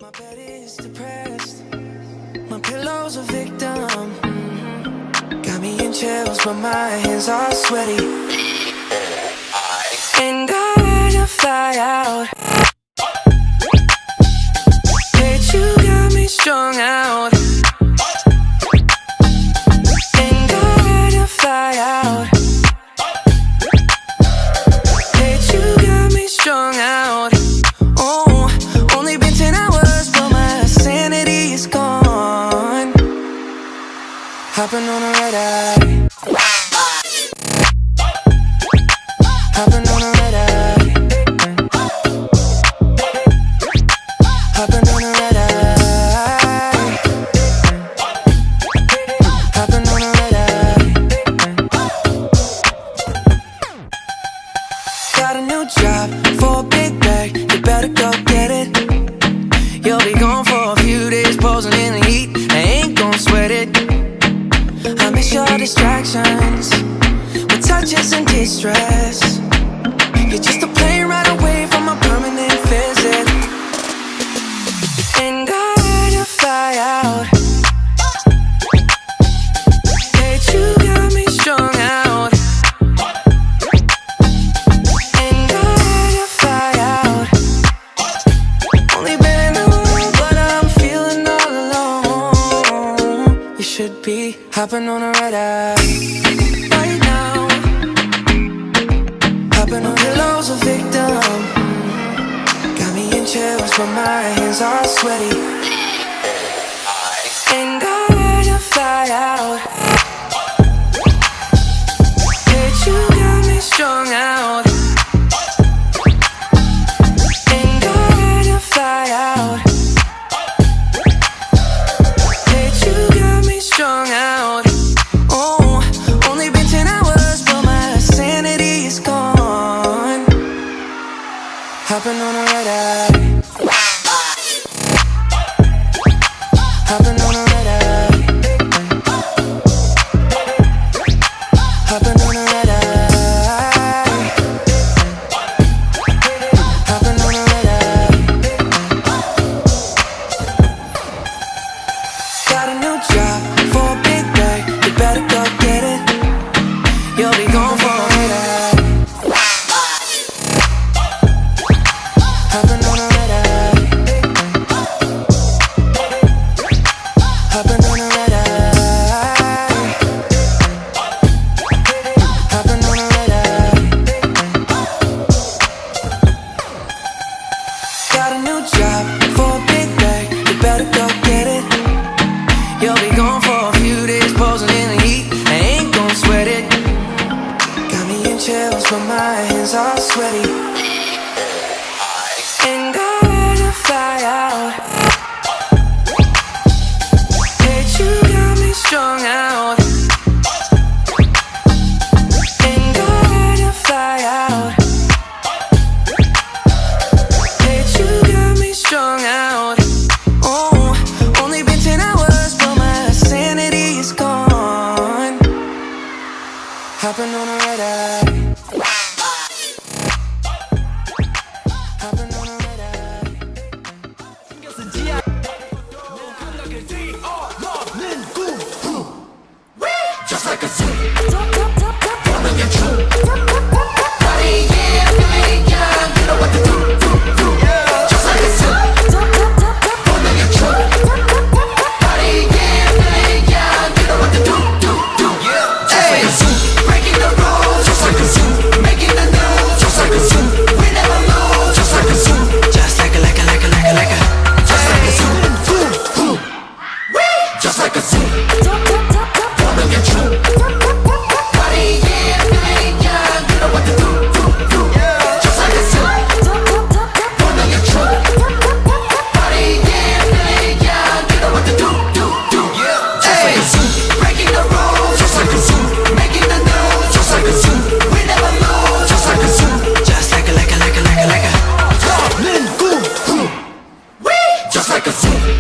My bed is depressed, my pillow's a victim. Got me in chills, but my hands are sweaty. And I had to fly out. Bitch, you got me strung out. And I had to fly out. Bitch, you got me strung out. Oh, only been 10 hours, but my sanity is gone. Hopping on a red eye. Hopping on a red eye. Hopping on a red eye. Hopping on a red eye. Got a new job for a big bag. You better go get it. You'll be gone for a few days, posing in the heat. I ain't gon' sweat it. I miss your distractions with touches and distress. You're just a plane right away from a permanent visit. And I had to fly out. Bitch, you got me strung out. And I had to fly out. Only been in the room, but I'm feeling all alone. You should be hopping on a red eye right now. Hopping on pillows, a victim. Got me in chills, but my hands are sweaty. And I had to fly out. Bitch, you got me strung out. And I had to fly out. Bitch, you got me strung out. Oh, only been 10 hours, but my sanity is gone. Hopping on a red eye. Hopping on a red eye. Hopping on a red eye. Hopping on a red eye. Got a new job for a big bag. You better go get it. You'll be gone for a red eye. Hopping on a red eye. Hopping on a red eye. Hopping on a red eye. Got a new job for a big bag. You better go get it. You'll be gone for a few days, posing in the heat. I ain't gon' sweat it. Got me in chills, but my hands are sweaty. And I had to fly out. Bitch, you got me strung out. And I had to fly out. Bitch, you got me strung out. Oh, only been 10 hours, but my sanity is gone. Hopping on a red eye. Hopping on a red eye. Just like a zoo, running your true. Body, yeah, feeling young, you know what to do, do. Just like a zoo, running your true. Body, yeah, feeling young, you know what to do, do. Just like a zoo, breaking the rules. Just like a zoo, making the news. Just like a zoo, we never lose. Just like a zoo, just like a. Just like a zoo, just like a zoo. Running your true. Body, yeah, feeling young, you know what to do, do. Just like a zoo, running your true. Body, yeah, feeling young, you know what to do, do. Just like a zoo, breaking the rules. Just like a zoo, making the news. Just like a zoo, we never lose. Just like a zoo, just like a. Just like a zoo.